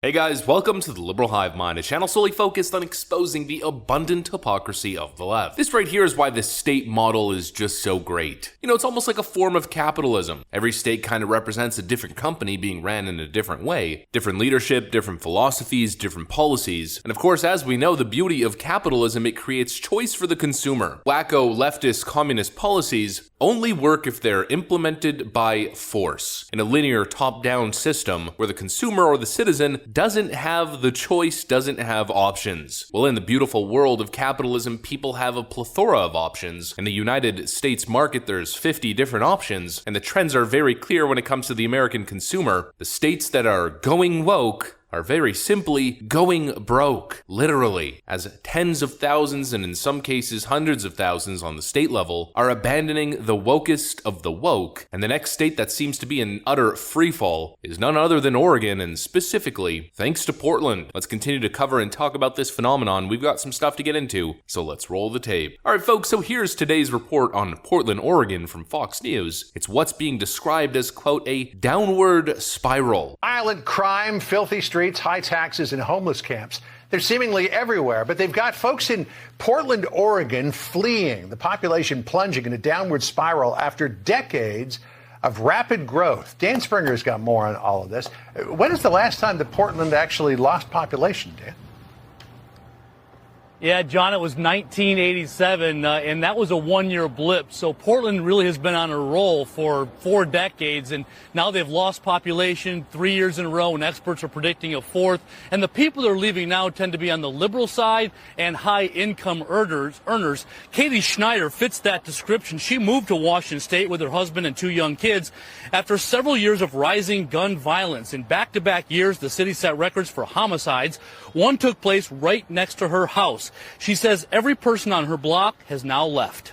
Hey guys, welcome to the Liberal Hive Mind, a channel solely focused on exposing the abundant hypocrisy of the left. This right here is why the state model is just so great. You know, it's almost like a form of capitalism. Every state kind of represents a different company being ran in a different way. Different leadership, different philosophies, different policies. And of course, as we know, the beauty of capitalism, it creates choice for the consumer. Wacko leftist communist policies only work if they're implemented by force, in a linear top-down system where the consumer or the citizen doesn't have the choice, doesn't have options. Well, in the beautiful world of capitalism, people have a plethora of options. In the United States market, there's 50 different options, and the trends are very clear when it comes to the American consumer. The states that are going woke are very simply going broke, literally, as tens of thousands and in some cases hundreds of thousands on the state level are abandoning the wokest of the woke, and the next state that seems to be in utter freefall is none other than Oregon, and specifically, thanks to Portland. Let's continue to cover and talk about this phenomenon. We've got some stuff to get into, so let's roll the tape. Alright folks, so here's today's report on Portland, Oregon from Fox News. It's what's being described as, quote, a downward spiral. Violent crime, filthy streets, high taxes, and homeless camps. They're seemingly everywhere, but they've got folks in Portland, Oregon fleeing, the population plunging in a downward spiral after decades of rapid growth. Dan Springer's got more on all of this. When is the last time that Portland actually lost population, Dan? Yeah, John, it was 1987, and that was a one-year blip. So Portland really has been on a roll for 4 decades, and now they've lost population 3 years in a row, and experts are predicting a fourth. And the people that are leaving now tend to be on the liberal side and high-income earners. Katie Schneider fits that description. She moved to Washington State with her husband and 2 young kids after several years of rising gun violence. In back-to-back years, the city set records for homicides. One took place right next to her house. She says every person on her block has now left.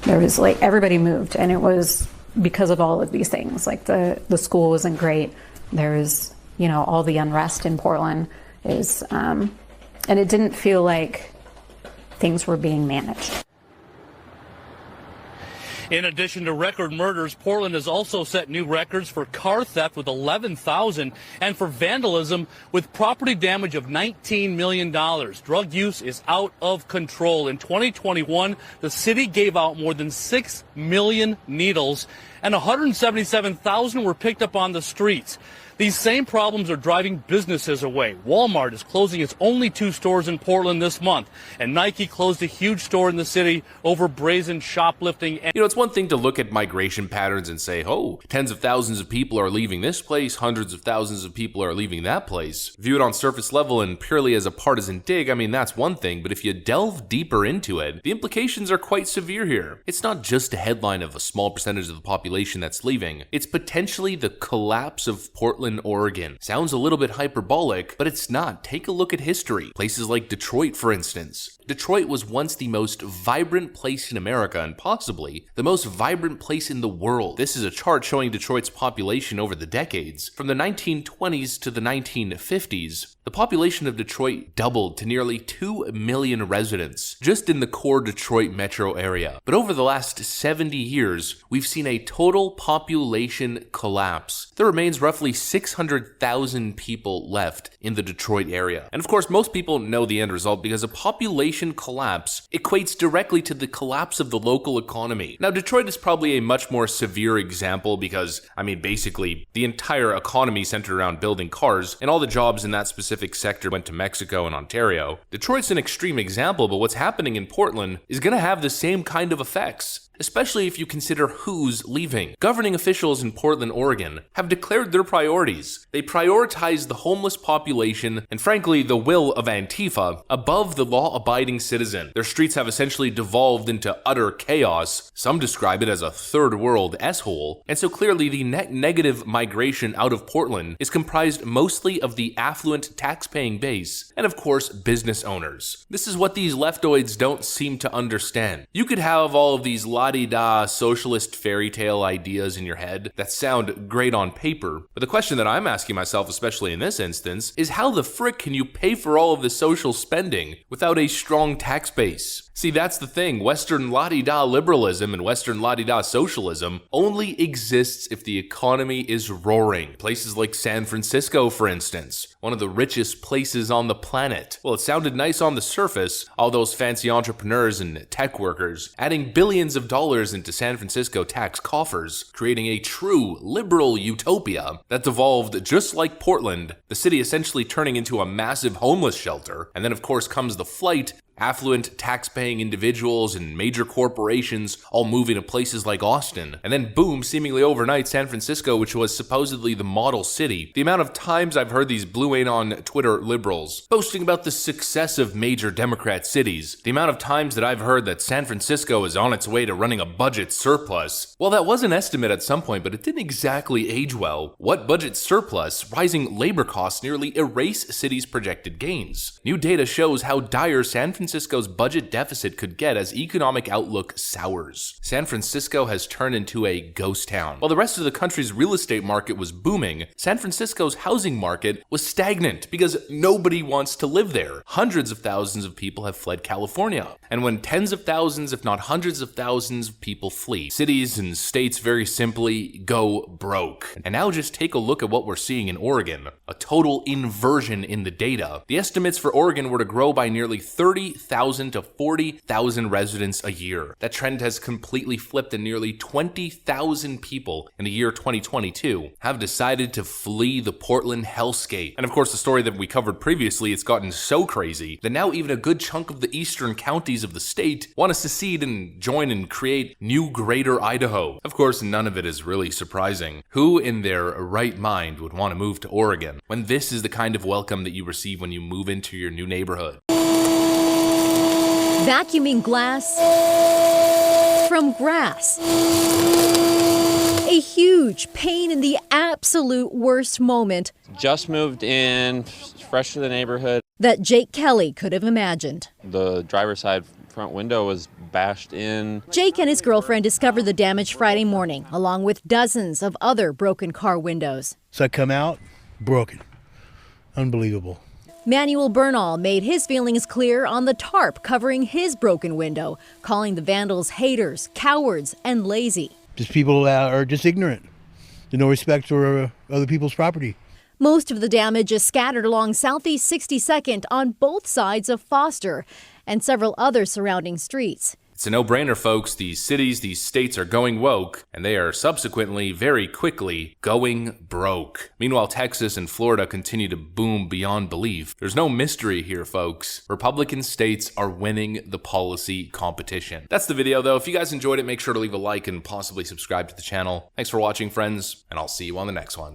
There was like everybody moved, and it was because of all of these things. Like the school wasn't great. There was, you know, all the unrest in Portland is, and it didn't feel like things were being managed. In addition to record murders, Portland has also set new records for car theft with 11,000 and for vandalism with property damage of $19 million. Drug use is out of control. In 2021, the city gave out more than 6 million needles and 177,000 were picked up on the streets. These same problems are driving businesses away. Walmart is closing its only 2 stores in Portland this month, and Nike closed a huge store in the city over brazen shoplifting. You know, it's one thing to look at migration patterns and say, oh, tens of thousands of people are leaving this place, hundreds of thousands of people are leaving that place. View it on surface level and purely as a partisan dig, I mean, that's one thing, but if you delve deeper into it, the implications are quite severe here. It's not just a headline of a small percentage of the population that's leaving. It's potentially the collapse of Portland, Oregon. Sounds a little bit hyperbolic, but it's not. Take a look at history. Places like Detroit, for instance. Detroit was once the most vibrant place in America and possibly the most vibrant place in the world. This is a chart showing Detroit's population over the decades. From the 1920s to the 1950s, the population of Detroit doubled to nearly 2 million residents just in the core Detroit metro area. But over the last 70 years, we've seen a total population collapse. There remains roughly 600,000 people left in the Detroit area. And of course, most people know the end result because a population collapse equates directly to the collapse of the local economy. Now, Detroit is probably a much more severe example because, I mean, basically, the entire economy centered around building cars, and all the jobs in that specific sector went to Mexico and Ontario. Detroit's an extreme example, but what's happening in Portland is going to have the same kind of effects, especially if you consider who's leaving. Governing officials in Portland, Oregon have declared their priorities. They prioritize the homeless population and, frankly, the will of Antifa above the law-abiding citizen. Their streets have essentially devolved into utter chaos. Some describe it as a third-world S-hole. And so clearly the net negative migration out of Portland is comprised mostly of the affluent tax-paying base and, of course, business owners. This is what these leftoids don't seem to understand. You could have all of these la-di-da socialist fairy tale ideas in your head that sound great on paper. But the question that I'm asking myself, especially in this instance, is how the frick can you pay for all of this social spending without a strong tax base? See, that's the thing. Western la-di-da liberalism and Western la-di-da socialism only exists if the economy is roaring. Places like San Francisco, for instance, one of the richest places on the planet. Well, it sounded nice on the surface, all those fancy entrepreneurs and tech workers adding billions of dollars into San Francisco tax coffers, creating a true liberal utopia that devolved just like Portland, the city essentially turning into a massive homeless shelter. And then of course comes the flight. Affluent, tax-paying individuals and major corporations all moving to places like Austin. And then boom, seemingly overnight, San Francisco, which was supposedly the model city. The amount of times I've heard these Blue Ain't On Twitter liberals boasting about the success of major Democrat cities. The amount of times that I've heard that San Francisco is on its way to running a budget surplus. Well, that was an estimate at some point, but it didn't exactly age well. What budget surplus? Rising labor costs nearly erase cities' projected gains. New data shows how dire San Francisco's budget deficit could get as economic outlook sours. San Francisco has turned into a ghost town. While the rest of the country's real estate market was booming, San Francisco's housing market was stagnant because nobody wants to live there. Hundreds of thousands of people have fled California. And when tens of thousands, if not hundreds of thousands of people flee, cities and states very simply go broke. And now just take a look at what we're seeing in Oregon. A total inversion in the data. The estimates for Oregon were to grow by nearly 30,000 to 40,000 residents a year. That trend has completely flipped, and nearly 20,000 people in the year 2022 have decided to flee the Portland hellscape. And of course, the story that we covered previously, it's gotten so crazy that now even a good chunk of the eastern counties of the state want to secede and join and create new greater Idaho. Of course, none of it is really surprising. Who in their right mind would want to move to Oregon when this is the kind of welcome that you receive when you move into your new neighborhood? Vacuuming glass from grass. A huge pain in the absolute worst moment. Just moved in, fresh to the neighborhood. That Jake Kelly could have imagined. The driver's side front window was bashed in. Jake and his girlfriend discovered the damage Friday morning, along with dozens of other broken car windows. So I come out, broken. Unbelievable. Manuel Bernal made his feelings clear on the tarp covering his broken window, calling the vandals haters, cowards, and lazy. Just people that are just ignorant. There's no respect for other people's property. Most of the damage is scattered along Southeast 62nd on both sides of Foster and several other surrounding streets. It's a no-brainer, folks. These cities, these states are going woke, and they are subsequently, very quickly, going broke. Meanwhile, Texas and Florida continue to boom beyond belief. There's no mystery here, folks. Republican states are winning the policy competition. That's the video, though. If you guys enjoyed it, make sure to leave a like and possibly subscribe to the channel. Thanks for watching, friends, and I'll see you on the next one.